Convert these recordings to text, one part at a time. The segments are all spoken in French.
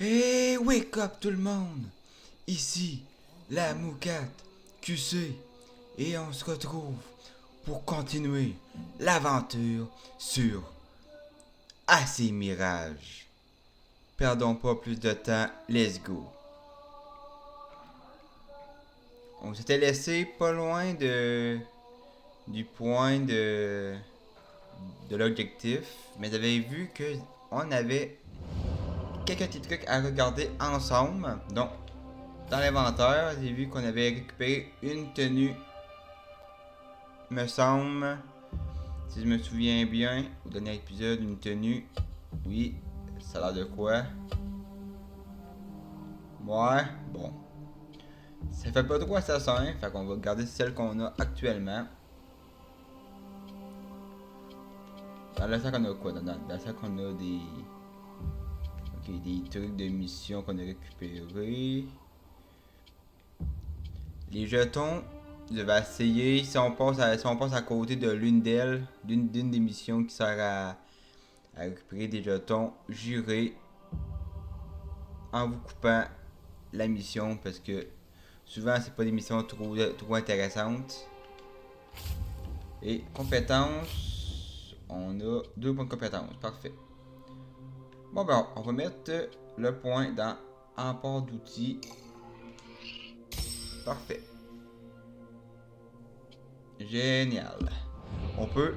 Hey, wake up tout le monde! Ici, la Moucate QC, et on se retrouve pour continuer l'aventure sur AC Mirage. Perdons pas plus de temps, let's go. On s'était laissé pas loin du point de l'objectif, mais j'avais vu que on avait quelques petits trucs à regarder ensemble. Donc, dans l'inventaire, j'ai vu qu'on avait récupéré une tenue, me semble, si je me souviens bien, au dernier épisode, une tenue. Oui, ça a l'air de quoi? Ouais, bon. Ça fait pas trop assassin, fait qu'on va garder celle qu'on a actuellement. Dans le sac, on a quoi? Dans le sac, on a des. Ok, des trucs de mission qu'on a récupérés. Les jetons, je vais essayer, si on passe à côté de l'une d'elles, d'une des missions qui sert à récupérer des jetons, j'irai en vous coupant la mission parce que souvent c'est pas des missions trop intéressantes. Et compétences, on a 2 points de compétences, parfait. Bon ben on va mettre le point dans import d'outils. Parfait. Génial. On peut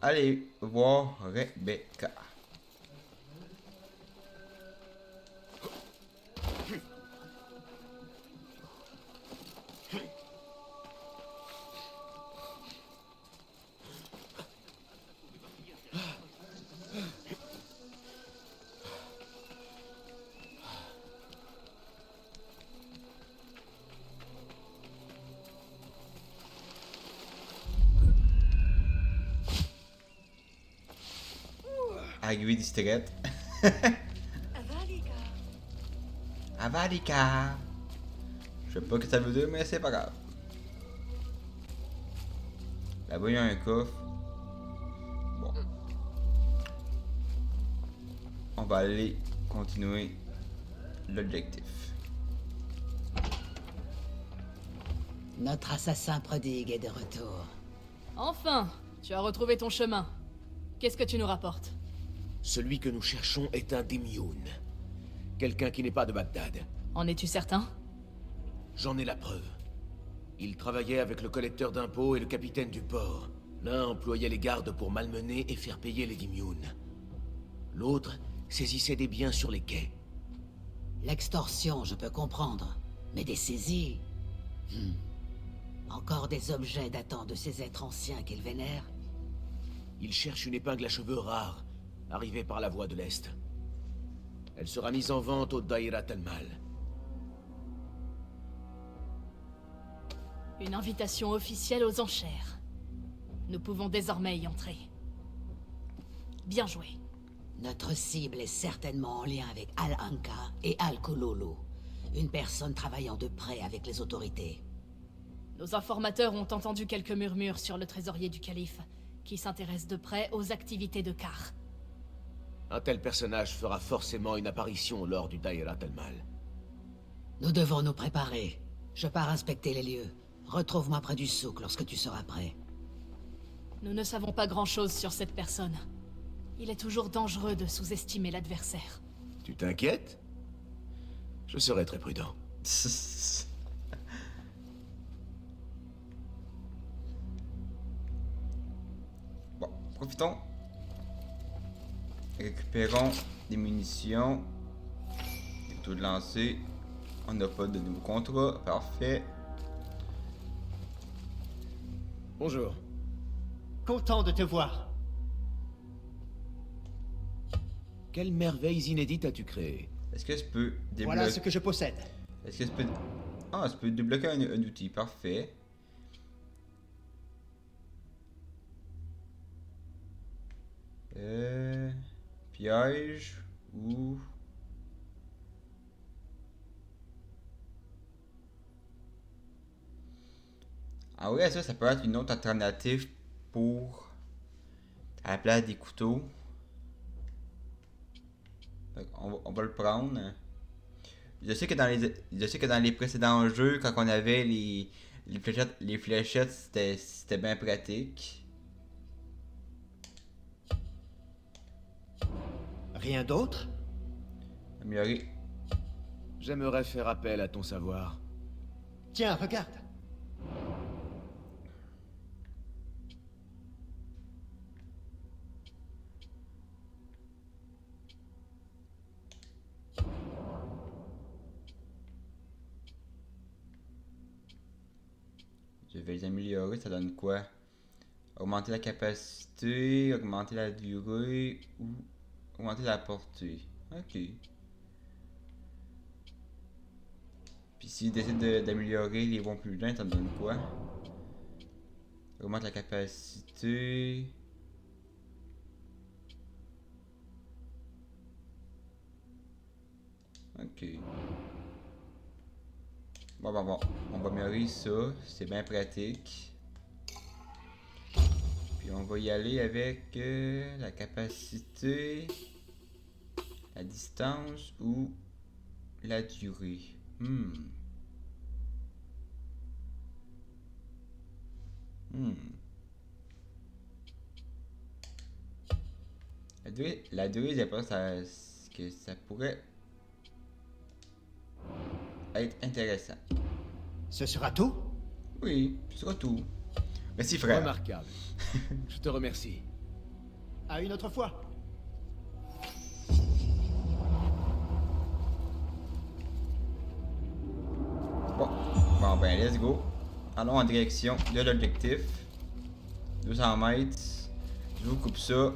aller voir Rebecca. Arrivée distraite. Avalika. Avalika. Je sais pas ce que ça veut dire, mais c'est pas grave. Là-bas, il y a un coffre. Bon. On va aller continuer l'objectif. Notre assassin prodigue est de retour. Enfin, tu as retrouvé ton chemin. Qu'est-ce que tu nous rapportes? Celui que nous cherchons est un Demioun. Quelqu'un qui n'est pas de Bagdad. En es-tu certain? J'en ai la preuve. Il travaillait avec le collecteur d'impôts et le capitaine du port. L'un employait les gardes pour malmener et faire payer les Demioun. L'autre saisissait des biens sur les quais. L'extorsion, je peux comprendre. Mais des saisies... Encore des objets datant de ces êtres anciens qu'il vénère? Il cherche une épingle à cheveux rare, arrivée par la voie de l'Est. Elle sera mise en vente au Daïrat al-Mal. Une invitation officielle aux enchères. Nous pouvons désormais y entrer. Bien joué. Notre cible est certainement en lien avec Al-Anka et Al-Kololo. Une personne travaillant de près avec les autorités. Nos informateurs ont entendu quelques murmures sur le trésorier du calife, qui s'intéresse de près aux activités de Kar. Un tel personnage fera forcément une apparition lors du Daïrat al-Mal. Nous devons nous préparer. Je pars inspecter les lieux. Retrouve-moi près du souk lorsque tu seras prêt. Nous ne savons pas grand-chose sur cette personne. Il est toujours dangereux de sous-estimer l'adversaire. Tu t'inquiètes? Je serai très prudent. Bon, profitons. Récupérons des munitions. Des taux de lancer. On n'a pas de nouveau contrat. Parfait. Bonjour. Content de te voir. Quelles merveilles inédites as-tu créées? Est-ce que je peux débloquer... Voilà ce que je possède. Est-ce que je peux... Ah, je peux débloquer un outil. Parfait. Piège ou... Ah ouais, ça peut être une autre alternative pour... à la place des couteaux. Donc, on va le prendre. Je sais que dans les précédents jeux, quand on avait les fléchettes, c'était bien pratique. Rien d'autre? Améliorer. J'aimerais faire appel à ton savoir. Tiens, regarde. Je vais les améliorer, ça donne quoi? Augmenter la capacité, augmenter la durée ou augmenter la portée. Ok. Puis si je décide d'améliorer les bons plus loin, ça me donne quoi? Augmente la capacité. Ok. Bon. On va améliorer ça. C'est bien pratique. Puis on va y aller avec la capacité, la distance ou la durée. La durée, j'ai pas que ça pourrait être intéressant. Ce sera tout? Oui, ce sera tout. Merci frère. Remarquable. Je te remercie. À une autre fois. Bon ben let's go. Allons en direction de l'objectif. 200 mètres. Je vous coupe ça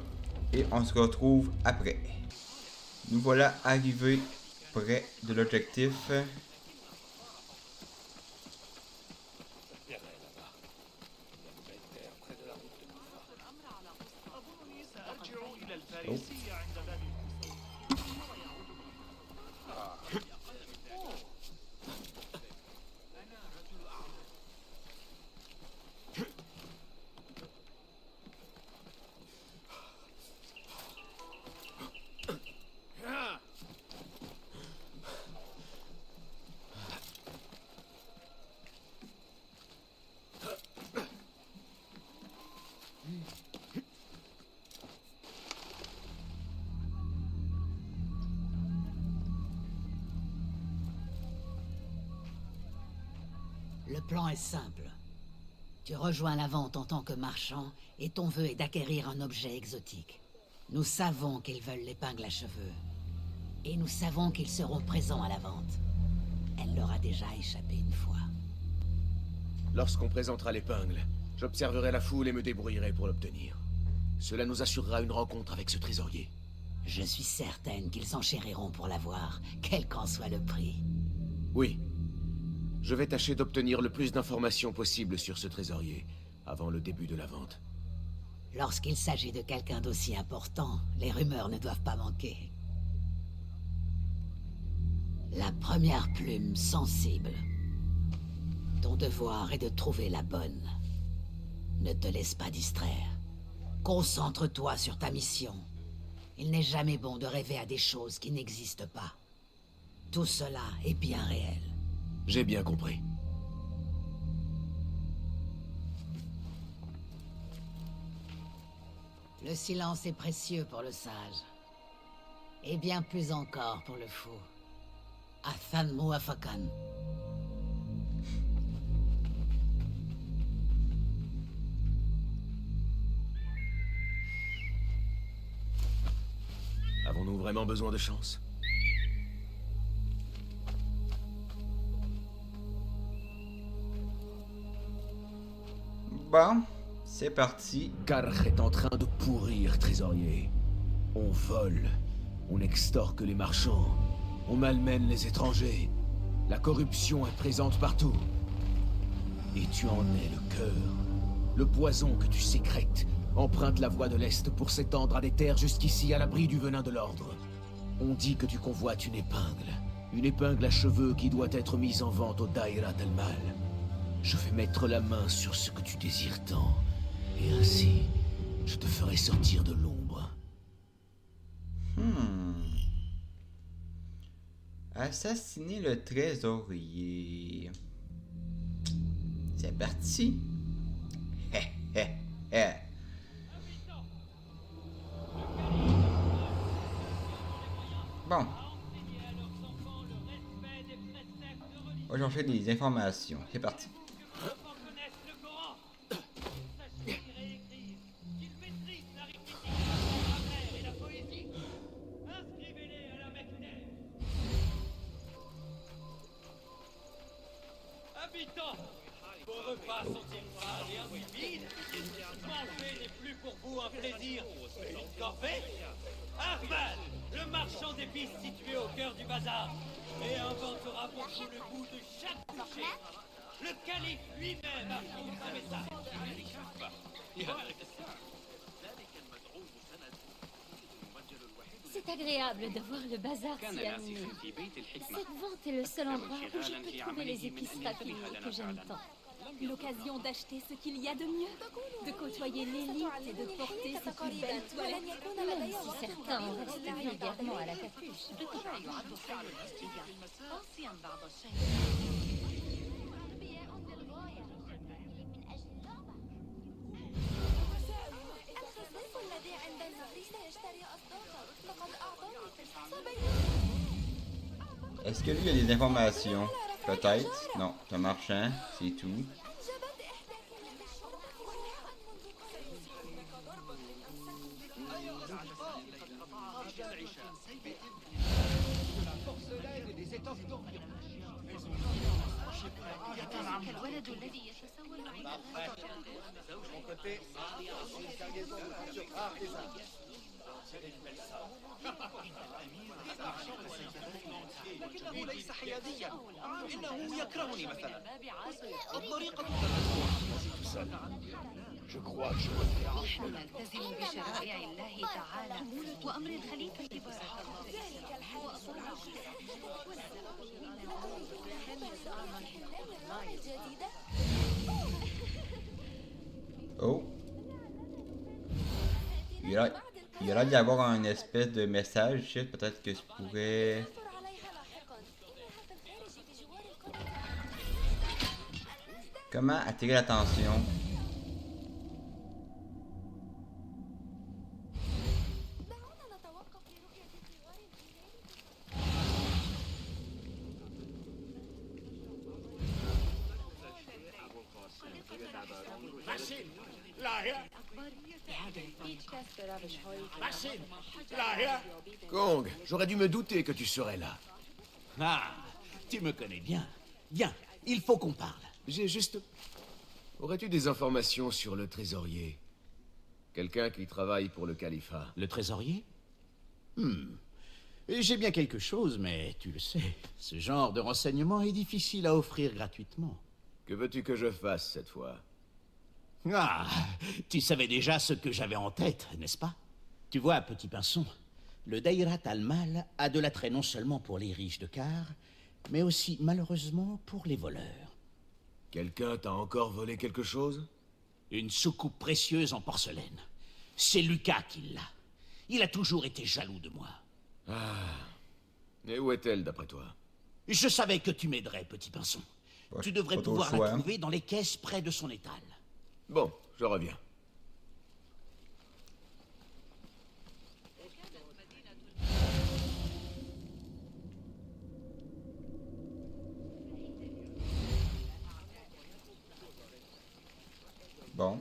et on se retrouve après. Nous voilà arrivés près de l'objectif. Oh. Le plan est simple. Tu rejoins la vente en tant que marchand et ton vœu est d'acquérir un objet exotique. Nous savons qu'ils veulent l'épingle à cheveux. Et nous savons qu'ils seront présents à la vente. Elle leur a déjà échappé une fois. Lorsqu'on présentera l'épingle, j'observerai la foule et me débrouillerai pour l'obtenir. Cela nous assurera une rencontre avec ce trésorier. Je suis certaine qu'ils s'enchériront pour l'avoir, quel qu'en soit le prix. Oui. Je vais tâcher d'obtenir le plus d'informations possible sur ce trésorier, avant le début de la vente. Lorsqu'il s'agit de quelqu'un d'aussi important, les rumeurs ne doivent pas manquer. La première plume sensible. Ton devoir est de trouver la bonne. Ne te laisse pas distraire. Concentre-toi sur ta mission. Il n'est jamais bon de rêver à des choses qui n'existent pas. Tout cela est bien réel. J'ai bien compris. Le silence est précieux pour le sage. Et bien plus encore pour le fou. Athan Muafakan. Avons-nous vraiment besoin de chance? Bon, c'est parti. Karch est en train de pourrir, trésorier. On vole, on extorque les marchands, on malmène les étrangers. La corruption est présente partout. Et tu en es le cœur. Le poison que tu sécrètes emprunte la voie de l'Est pour s'étendre à des terres jusqu'ici à l'abri du venin de l'ordre. On dit que tu convoites une épingle à cheveux qui doit être mise en vente au Daïra al-Mal. Je vais mettre la main sur ce que tu désires tant, et ainsi, je te ferai sortir de l'ombre. Assassiner le trésorier. C'est parti. Hé, hé, hé. Bon. Moi, j'en fais des informations. C'est parti. Habitants, vos repas sont-ils fades et insipides? Manger n'est plus pour vous un plaisir, mais une corvée? Arval, le marchand d'épices situé au cœur du bazar, et inventera pour vous le goût de chaque toucher. Le calife lui-même approuve ce message. C'est agréable de voir le bazar s'y animer. Cette vente est le seul endroit où je peux trouver les épices raffinées que j'aime tant. L'occasion d'acheter ce qu'il y a de mieux, de côtoyer l'élite et de porter ses plus belles toilettes. Même si certains en restent vulgairement à la capuche. Est-ce que lui a des informations? Peut-être. Non, c'est un marchand, c'est tout. Je crois que je reviens. نلتزم بشرائع الله تعالى وأمر الخليفة بارك Oh. Il y a l'air d'y avoir un espèce de message ici. Peut-être que je pourrais... Comment attirer l'attention? Kong, j'aurais dû me douter que tu serais là. Ah, tu me connais bien. Viens, il faut qu'on parle. J'ai juste... Aurais-tu des informations sur le trésorier? Quelqu'un qui travaille pour le califat. Le trésorier? J'ai bien quelque chose, mais tu le sais, ce genre de renseignement est difficile à offrir gratuitement. Que veux-tu que je fasse cette fois? Ah, tu savais déjà ce que j'avais en tête, n'est-ce pas? Tu vois, petit pinson, le Dairat al-Mal a de l'attrait non seulement pour les riches de Car, mais aussi, malheureusement, pour les voleurs. Quelqu'un t'a encore volé quelque chose? Une soucoupe précieuse en porcelaine. C'est Lucas qui l'a. Il a toujours été jaloux de moi. Et où est-elle, d'après toi? Je savais que tu m'aiderais, petit pinson. Ouais, Tu devrais pas trop pouvoir le choix, la hein. trouver dans les caisses près de son étal. Bon, je reviens. Bon.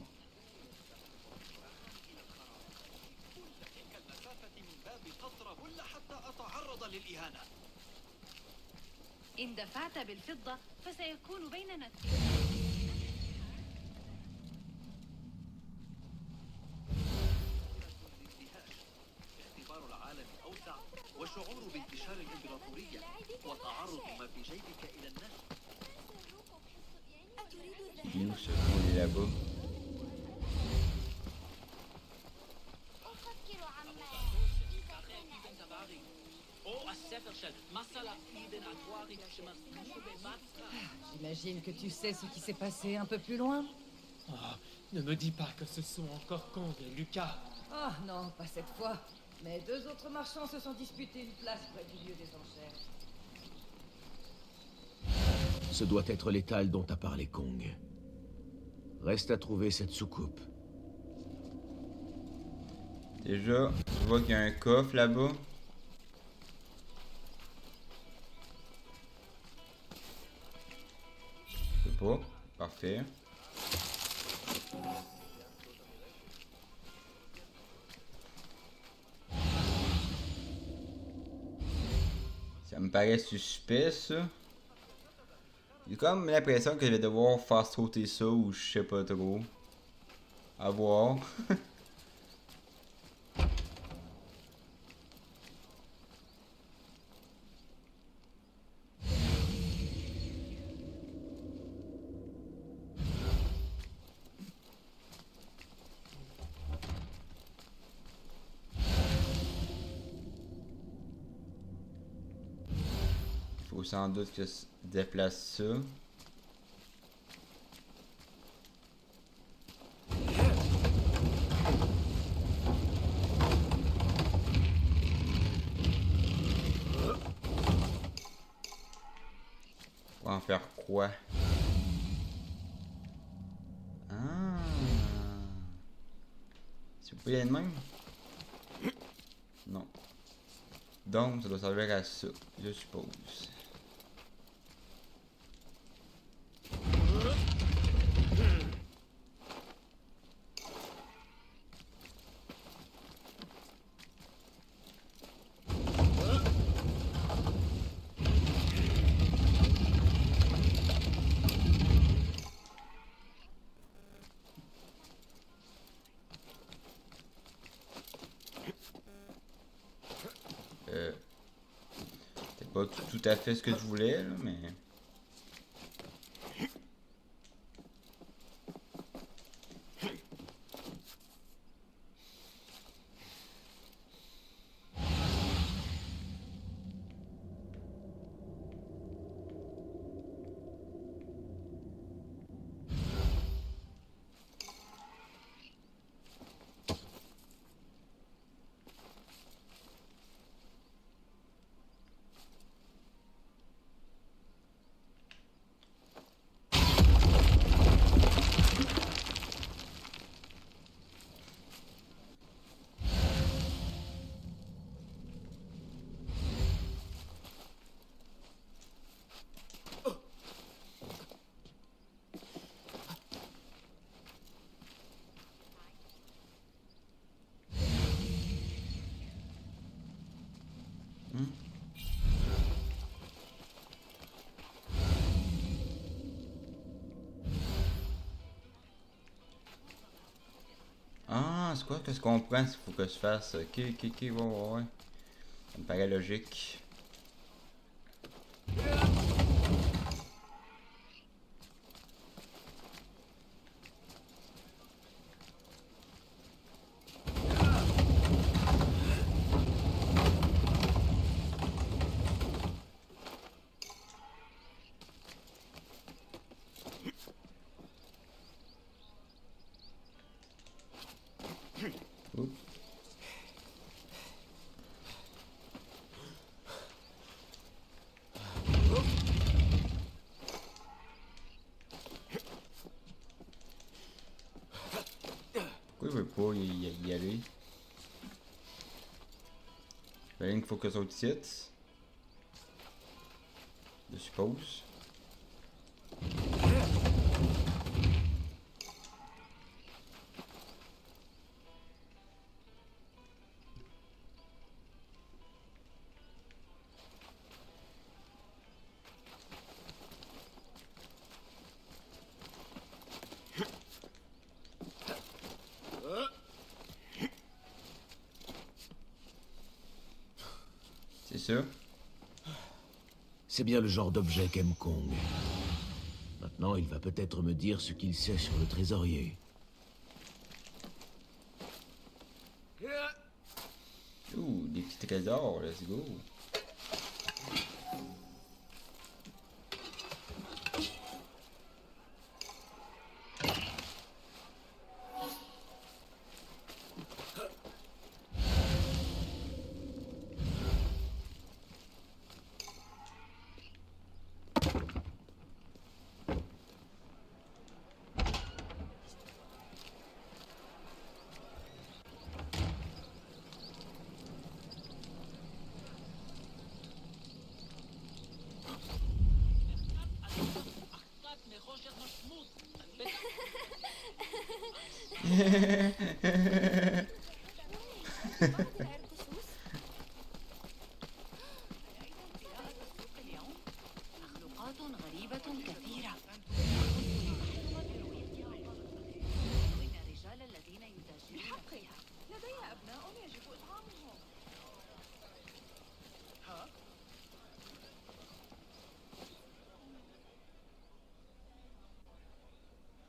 إن دفعت بالفضة فسيكون بيننا وشعور بانتشار الإمبراطورية وتعرض ما في جيبك إلى النشر. Il est où ce qu'on est là-bas? J'imagine que tu sais ce qui s'est passé un peu plus loin. Oh, ne me dis pas que ce sont encore Kong et Lucas. Ah non, pas cette fois. Mais deux autres marchands se sont disputés une place près du lieu des enchères. Ce doit être l'étal dont a parlé Kong. Reste à trouver cette soucoupe. Déjà, je vois qu'il y a un coffre là-bas. Je sais pas. Parfait. Ça me paraît suspect, ça. J'ai comme l'impression que je vais devoir faire sauter ça ou je sais pas trop. À voir. Faut sans doute que je déplace ça. Pour en faire quoi? Ah. C'est pas y aller de même? Non. Donc ça doit servir à ça, je suppose. C'est pas tout à fait ce que je voulais, là, mais... Ah, c'est quoi que je comprends qu'il faut que je fasse? Ok, ouais. Ça me paraît logique. Oups. Pourquoi il veut pas y aller? Il faut que ça saute ici. Je suppose. C'est ça? C'est bien le genre d'objet qu'aime Kong. Maintenant, il va peut-être me dire ce qu'il sait sur le trésorier. Ouh, des petits trésors, let's go. مخلوقات غريبة كثيرة. إن الرجال الذين يتاجرون فيها لدي أبناء يجب إطعامهم.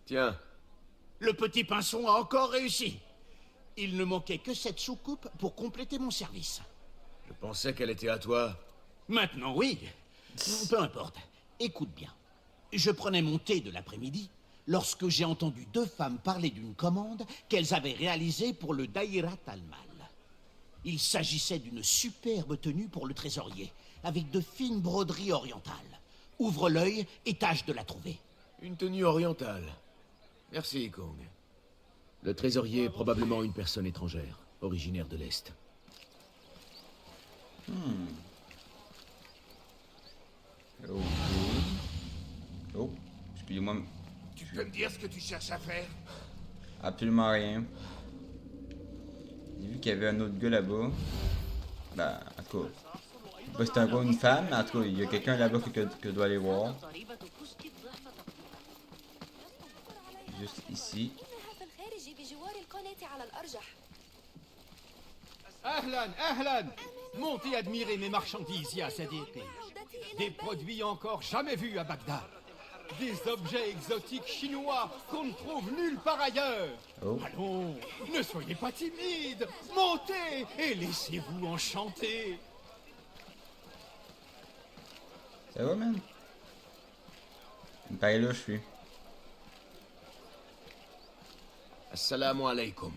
Tiens. Le petit pinson a encore réussi. Il ne manquait que cette soucoupe pour compléter mon service. Je pensais qu'elle était à toi. Maintenant, oui. Peu importe. Écoute bien. Je prenais mon thé de l'après-midi lorsque j'ai entendu deux femmes parler d'une commande qu'elles avaient réalisée pour le Daïrat Al-Mal. Il s'agissait d'une superbe tenue pour le trésorier, avec de fines broderies orientales. Ouvre l'œil et tâche de la trouver. Une tenue orientale. Merci, Kong. Le trésorier est probablement une personne étrangère, originaire de l'Est. Ok. Oh, excusez-moi. Tu peux me dire ce que tu cherches à faire? Absolument rien. J'ai vu qu'il y avait un autre gars là-bas. Bah, en tout cas. Je sais pas si c'est un gars ou une femme, mais en tout cas, il y a quelqu'un là-bas que je dois aller voir. Juste ici. Ahlan, ahlan. Montez admirer mes marchandises, ya Sadiqi. Des produits encore jamais vus à Bagdad. Des objets exotiques chinois qu'on ne trouve nulle part ailleurs. Oh. Allons, ne soyez pas timides. Montez et laissez-vous enchanter. Ça va, man? Par là, je suis. Assalamu alaikum.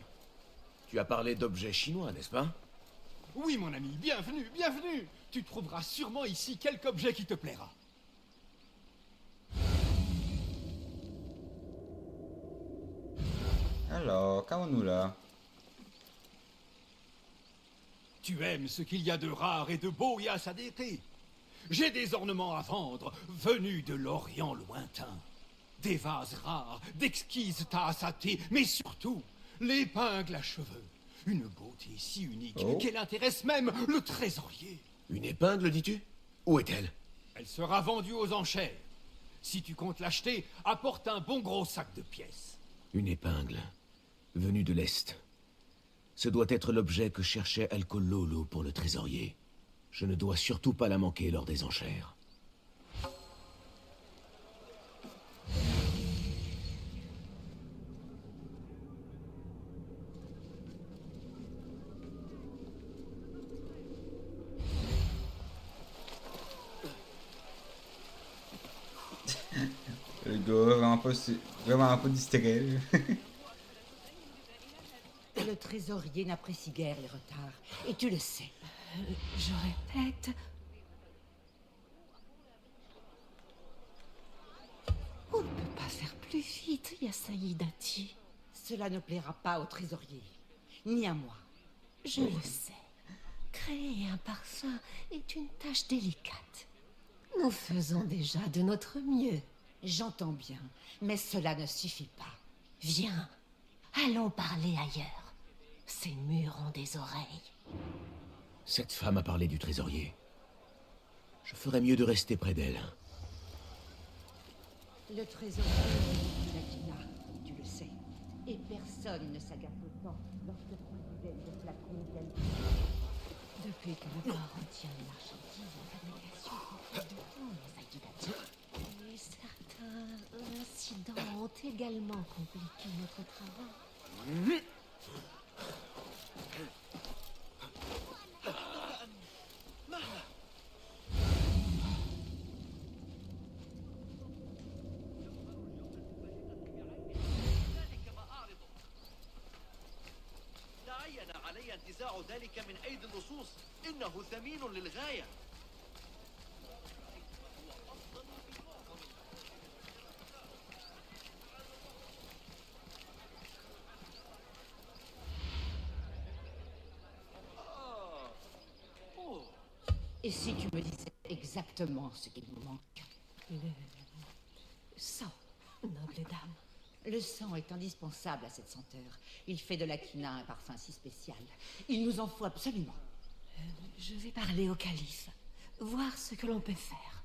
Tu as parlé d'objets chinois, n'est-ce pas? Oui, mon ami, bienvenue, bienvenue. Tu trouveras sûrement ici quelque objet qui te plaira. Alors, qu'avons-nous là? Tu aimes ce qu'il y a de rare et de beau, ya Sadiqi. J'ai des ornements à vendre, venus de l'Orient lointain. Des vases rares, d'exquises tasses à thé, mais surtout, l'épingle à cheveux. Une beauté si unique qu'elle intéresse même le trésorier. Une épingle, dis-tu? Où est-elle? Elle sera vendue aux enchères. Si tu comptes l'acheter, apporte un bon gros sac de pièces. Une épingle, venue de l'Est. Ce doit être l'objet que cherchait Al-Kololo pour le trésorier. Je ne dois surtout pas la manquer lors des enchères. Le gars, vraiment pas distrait. Le trésorier n'apprécie guère les retards, et tu le sais. Je répète... On ne peut pas faire plus vite, ya Saïdati. Cela ne plaira pas au trésorier, ni à moi. Je le sais. Créer un parfum est une tâche délicate. Nous faisons déjà de notre mieux. J'entends bien, mais cela ne suffit pas. Viens, allons parler ailleurs. Ces murs ont des oreilles. Cette femme a parlé du trésorier. Je ferais mieux de rester près d'elle. Le trésorier est la Kina, tu le sais. Et personne ne s'agace autant lorsque tu dizaines de flacons viennent. Depuis que le port retient les marchandises, la fabrication prend plus de temps, les Saïdati. Et certains incidents ont également compliqué notre travail. تعين علي انتزاع ذلك من أيدي اللصوص. إنه ثمين للغاية. Et si tu me disais exactement ce qu'il nous manque? Le sang. Noble dame. Le sang est indispensable à cette senteur. Il fait de la quina un parfum si spécial. Il nous en faut absolument. Je vais parler au calife, voir ce que l'on peut faire.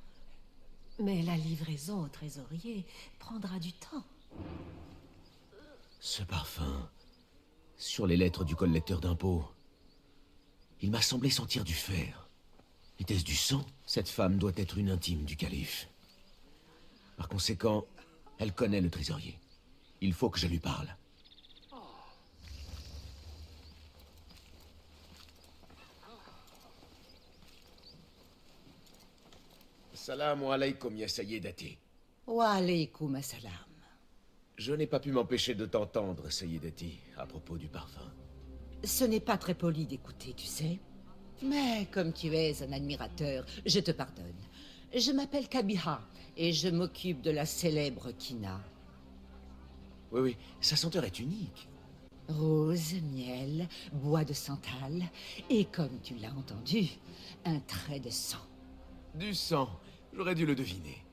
Mais la livraison au trésorier prendra du temps. Ce parfum, sur les lettres du collecteur d'impôts, il m'a semblé sentir du fer. Était-ce du sang? Cette femme doit être une intime du calife. Par conséquent, elle connaît le trésorier. Il faut que je lui parle. Salam alaykoum, ya Sayyidati. Wa alaykoum assalam. Je n'ai pas pu m'empêcher de t'entendre, Sayyidati, à propos du parfum. Ce n'est pas très poli d'écouter, tu sais. Mais comme tu es un admirateur, je te pardonne. Je m'appelle Kabiha et je m'occupe de la célèbre quina. Oui, oui, sa senteur est unique. Rose, miel, bois de santal et, comme tu l'as entendu, un trait de sang. Du sang, j'aurais dû le deviner.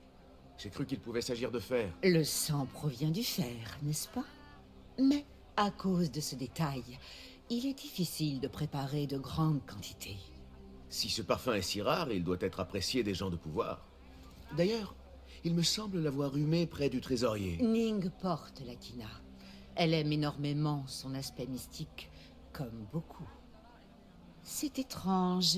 J'ai cru qu'il pouvait s'agir de fer. Le sang provient du fer, n'est-ce pas? Mais, à cause de ce détail, il est difficile de préparer de grandes quantités. Si ce parfum est si rare, il doit être apprécié des gens de pouvoir. D'ailleurs, il me semble l'avoir humé près du trésorier. Ning porte la quina. Elle aime énormément son aspect mystique, comme beaucoup. C'est étrange.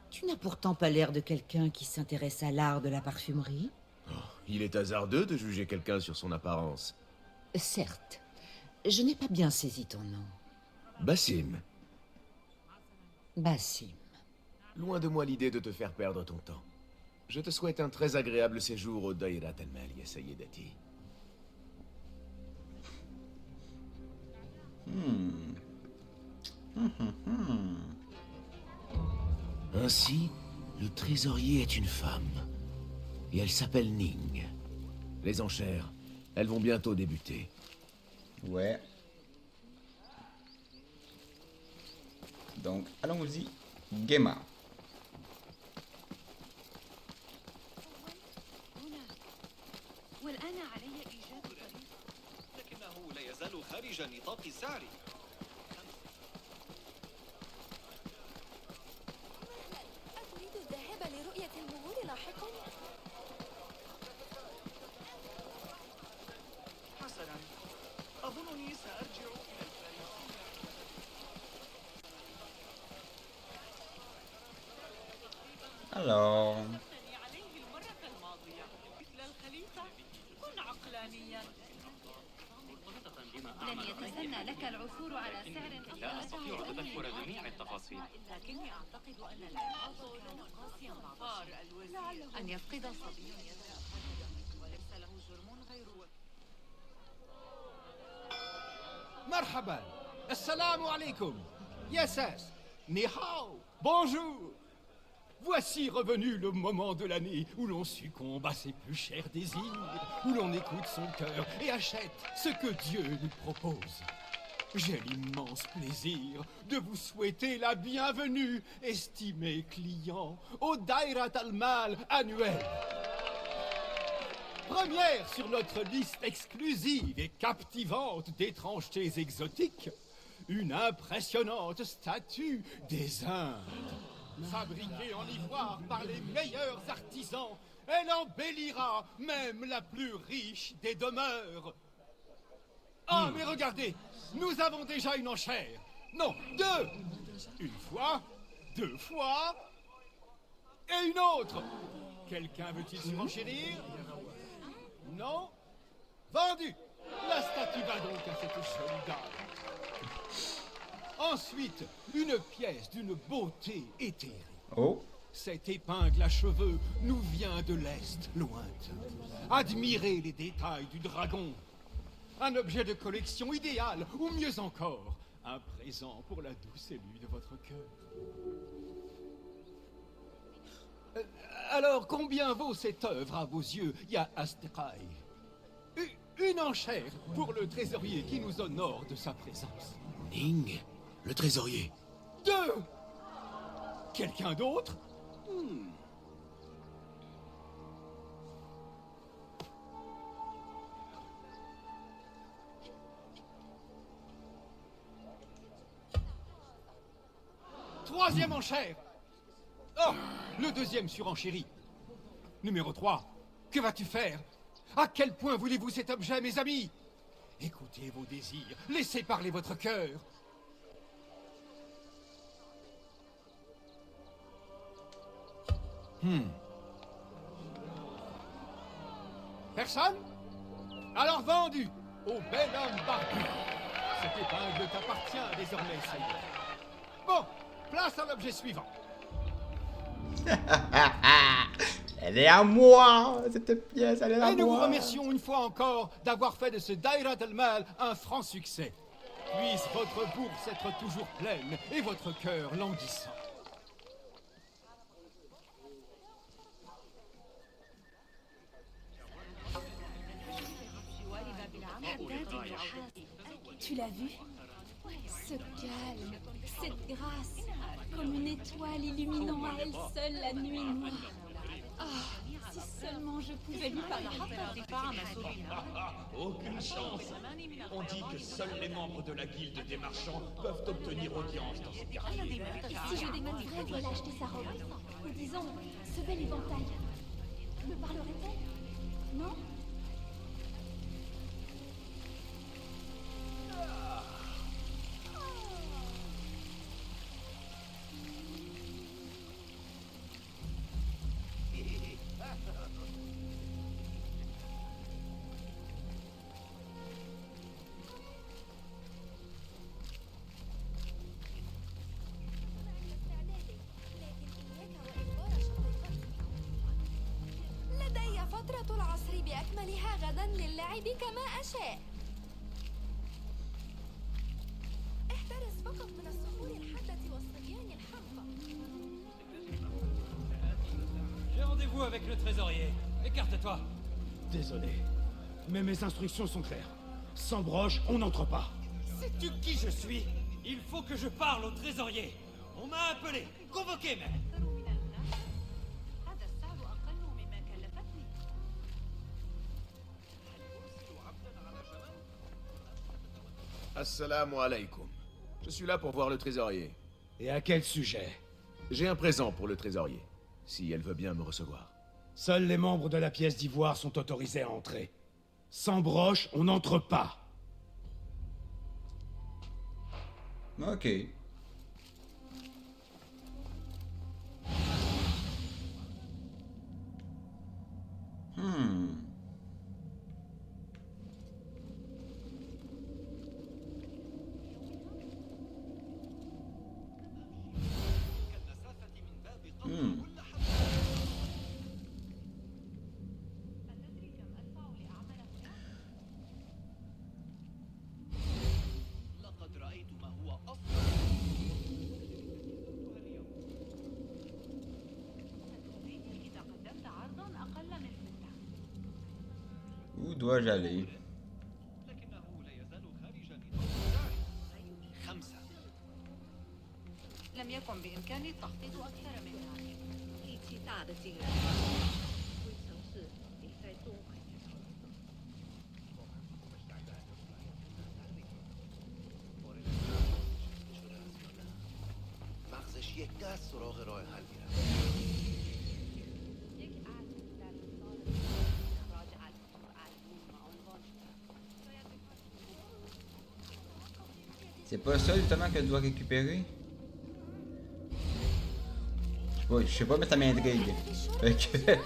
Tu n'as pourtant pas l'air de quelqu'un qui s'intéresse à l'art de la parfumerie. Oh, il est hasardeux de juger quelqu'un sur son apparence. Certes. Je n'ai pas bien saisi ton nom. Basim. Basim. Loin de moi l'idée de te faire perdre ton temps. Je te souhaite un très agréable séjour au Dairat al-Mal, ya Sayyidati. Ainsi, le trésorier est une femme. Et elle s'appelle Ning. Les enchères, elles vont bientôt débuter. Ouais. Donc, allons-y. Gaiement. والآن علي إيجاد طريقة لكنه لا يزال خارج نطاق السعر. أتريد الذهاب لرؤية المهور لاحقا؟ حسنا، أظنني سأرجع إلى الفارسية. Alors, لن يتسنى لك العثور على سعر لا أستطيع تذكر جميع التفاصيل. لكني أعتقد أن العقاب كان قاسيا مع الوزير أن يفقد صبي يده وليس له جرم غير مرحبا السلام عليكم Yes, ni hao, bonjour. Voici revenu le moment de l'année où l'on succombe à ses plus chers désirs, où l'on écoute son cœur et achète ce que Dieu nous propose. J'ai l'immense plaisir de vous souhaiter la bienvenue, estimés clients, au Dairat al-Mal annuel. Première sur notre liste exclusive et captivante d'étrangetés exotiques, une impressionnante statue des Indes. Fabriquée en ivoire par les meilleurs artisans, elle embellira même la plus riche des demeures. Ah, mais regardez, nous avons déjà une enchère. Non, deux. Une fois, deux fois, et une autre. Quelqu'un veut-il surenchérir? Non? Vendu. La statue va donc à cette jolie dame. Ensuite, une pièce d'une beauté éthérée. oh, Cette épingle à cheveux nous vient de l'Est lointain. Admirez les détails du dragon. Un objet de collection idéal, ou mieux encore, un présent pour la douce élue de votre cœur. Alors, combien vaut cette œuvre à vos yeux, Ya Astekai? Une enchère pour le trésorier qui nous honore de sa présence. Ning, le trésorier. Deux. Quelqu'un d'autre? Troisième enchère. Oh, le deuxième surenchéri. Numéro 3. Que vas-tu faire? À quel point voulez-vous cet objet, mes amis? Écoutez vos désirs. Laissez parler votre cœur. Personne? Alors vendu au bel homme barbu. Cette épingle t'appartient désormais, Seigneur. Bon, place à l'objet suivant. Elle est à moi, cette pièce, elle est à Et nous vous moi. remercions une fois encore d'avoir fait de ce Dairat al-Mal un franc succès. Puisse votre bourse être toujours pleine et votre cœur languissant. Tu l'as vu? Ce calme, cette grâce, comme une étoile illuminant à elle seule la nuit noire. Ah, si seulement je pouvais lui parler. Aucune chance. On dit que seuls les membres de la guilde des marchands peuvent obtenir audience dans ce quartier. Et si je découvrais qu'elle a acheté sa robe, ou disons, ce bel éventail, me parlerait-elle? Non? لدي فترة العصر بأكملها غدا للعب كما أشاء. احترس فقط من الصخور الحادة والصبيان الحمقى. J'ai rendez-vous avec le trésorier. Écarte-toi. Désolé, mais mes instructions sont claires. Sans broche, on n'entre pas. Sais-tu qui je suis? Il faut que je parle au trésorier. On m'a appelé, convoqué même. Assalamu alaikum. Je suis là pour voir le trésorier. Et à quel sujet? J'ai un présent pour le trésorier, si elle veut bien me recevoir. Seuls les membres de la pièce d'ivoire sont autorisés à entrer. Sans broche, on n'entre pas. Ok. لقد رأيت ما هو أفضل. إذا قدمت عرضا أقل من مدة. Où dois-je aller? لكنه لا يزال خارج نطاق سعره. 5. لم يكن بإمكاني التخطيط أكثر من ذلك. 力气大的惊人，灰城市比在中海。 مغزش یک دست سراغ راه حل میره. C'est pas ça justement que je dois récupérer? Je sais pas, mais ça m'intrigue. Fait que...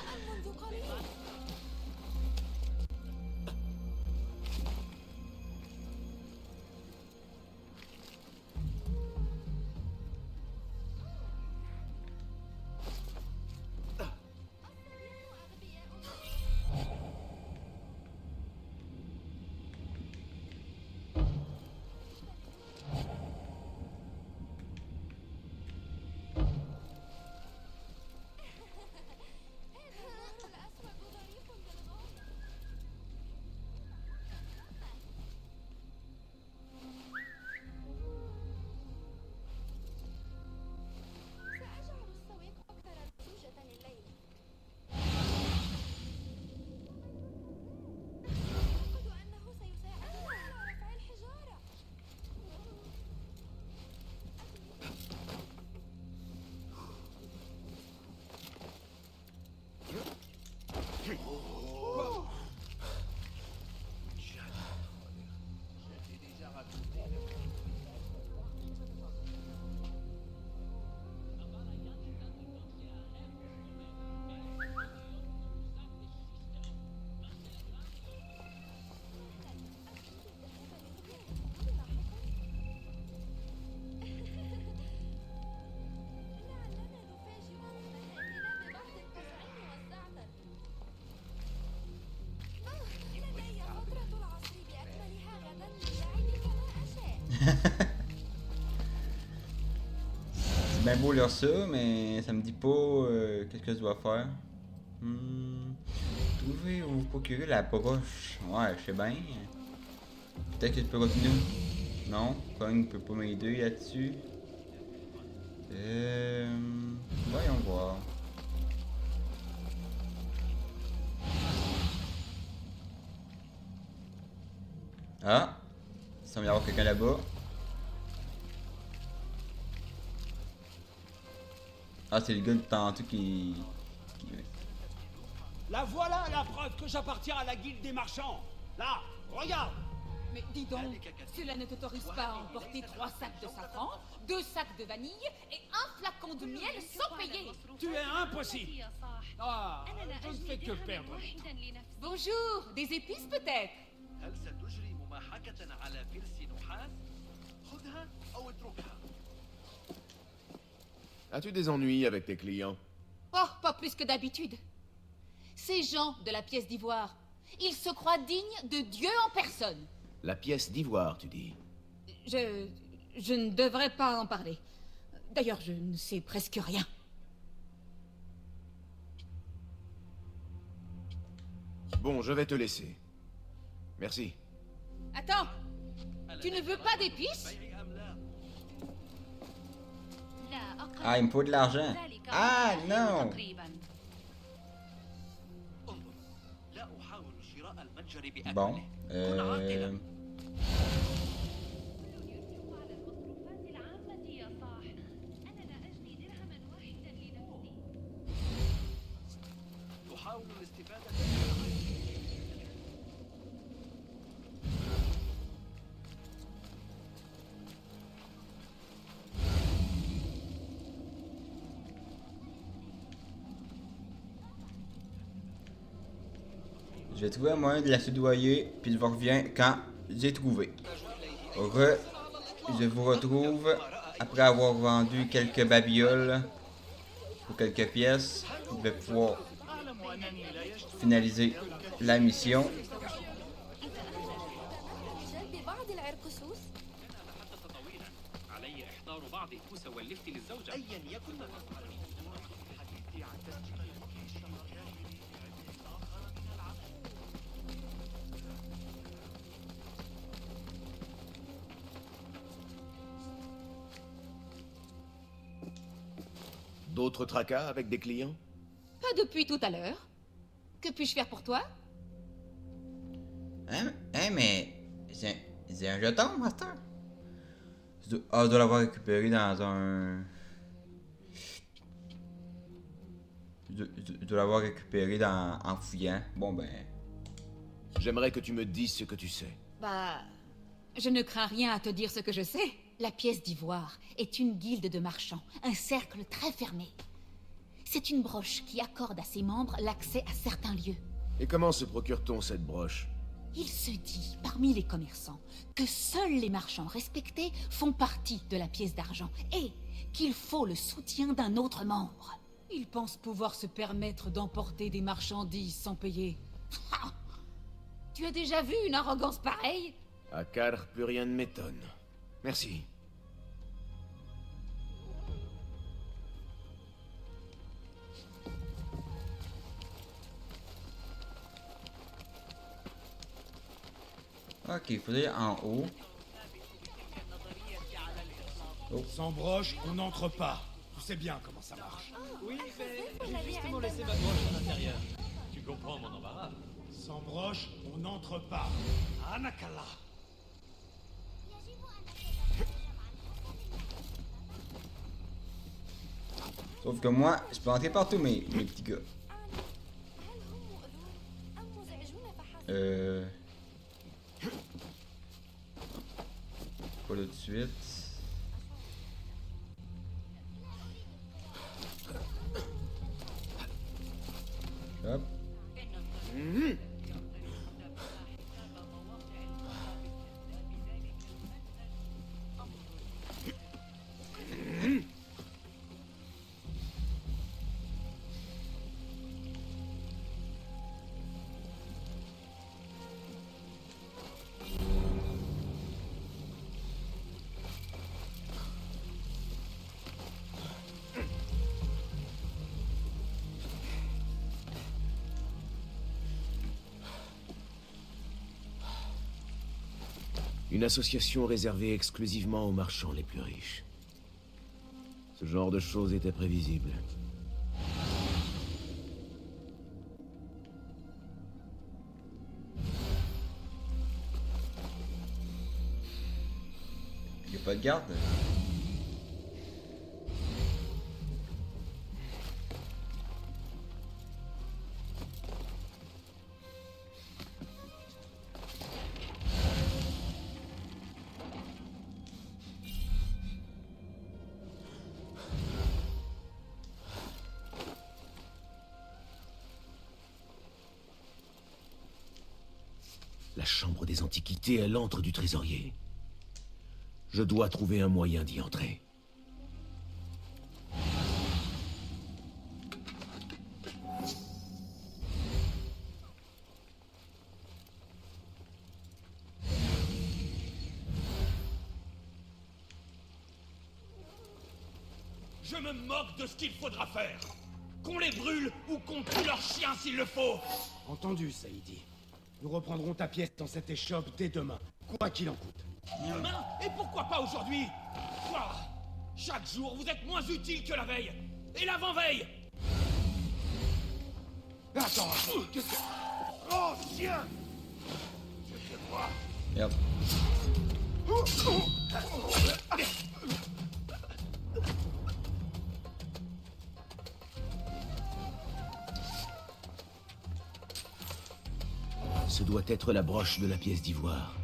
C'est bien beau lire ça, mais ça me dit pas qu'est-ce que je dois faire. Trouver ou procurer la broche. Ouais, je sais bien. Peut-être que je peux continuer. Non, Kong peut pas m'aider là-dessus. Voyons voir. Ah! Il semble y avoir quelqu'un là-bas. Ah, c'est le gars de tantôt qui... La voilà la preuve que j'appartiens à la guilde des marchands. Là, regarde. Mais dis donc, cela ne t'autorise pas à emporter 3 sacs de safran, 2 sacs de vanille et un flacon de miel sans payer. Tu es impossible. Ah, je ne fais que perdre. Bonjour, des épices peut-être? هل ستجري مماحكة على فلس نحاس؟ خذها أو اتركها. As-tu des ennuis avec tes clients? Oh, pas plus que d'habitude. Ces gens de la pièce d'ivoire, ils se croient dignes de Dieu en personne. La pièce d'ivoire, tu dis? Je ne devrais pas en parler. D'ailleurs, je ne sais presque rien. Bon, je vais te laisser. Merci. Attends, tu ne veux pas d'épices? Ah, il me faut de l'argent. Ah, non! Bon, je vais trouver un moyen de la soudoyer, puis je vous reviens quand j'ai trouvé. Je vous retrouve après avoir vendu quelques babioles pour quelques pièces. Je vais pouvoir finaliser la mission. D'autres tracas avec des clients? Pas depuis tout à l'heure. Que puis-je faire pour toi? Mais... C'est un jeton, master? Je dois l'avoir récupéré dans un... Je dois l'avoir récupéré en fouillant. Bon ben... J'aimerais que tu me dises ce que tu sais. Bah... Je ne crains rien à te dire ce que je sais. La pièce d'ivoire est une guilde de marchands, un cercle très fermé. C'est une broche qui accorde à ses membres l'accès à certains lieux. Et comment se procure-t-on cette broche? Il se dit, parmi les commerçants, que seuls les marchands respectés font partie de la pièce d'argent et qu'il faut le soutien d'un autre membre. Ils pensent pouvoir se permettre d'emporter des marchandises sans payer. Tu as déjà vu une arrogance pareille? À Car, plus rien ne m'étonne. Merci. Ok, il faudrait en haut. Oh. Sans broche, on n'entre pas. Tu sais bien comment ça marche. Oui, mais j'ai justement laissé ma broche à l'intérieur. Tu comprends mon embarras. Sans broche, on n'entre pas. Anakala. Sauf que moi, je peux entrer partout, mes petits gars. Pas là tout de suite. Hop. Une association réservée exclusivement aux marchands les plus riches. Ce genre de choses était prévisible. Il n'y a pas de garde. La chambre des antiquités est l'antre du trésorier. Je dois trouver un moyen d'y entrer. Je me moque de ce qu'il faudra faire. Qu'on les brûle ou qu'on tue leurs chiens s'il le faut. Entendu, Saïdi. Nous reprendrons ta pièce dans cette échoppe dès demain, quoi qu'il en coûte. Demain? Et pourquoi pas aujourd'hui? Quoi? Chaque jour, vous êtes moins utile que la veille. Et l'avant-veille. Attends, qu'est-ce que... Oh, chien! Je sais quoi? Merde. Ce doit être la broche de la pièce d'ivoire.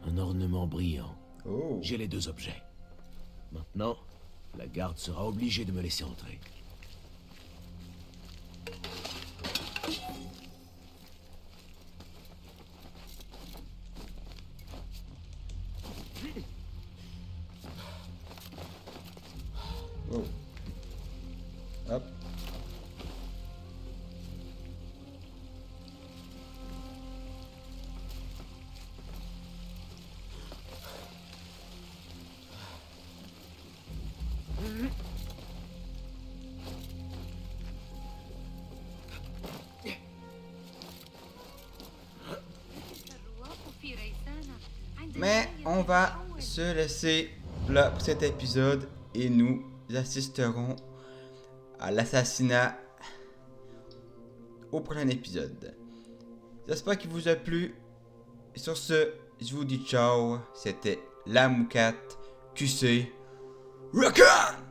Un ornement brillant. Oh. J'ai les deux objets. Maintenant, la garde sera obligée de me laisser entrer. Oh. Hop. Mais on va se laisser là pour cet épisode et nous assisterons à l'assassinat au prochain épisode. J'espère qu'il vous a plu. Et sur ce, je vous dis ciao. C'était la Moucate QC Rock'n!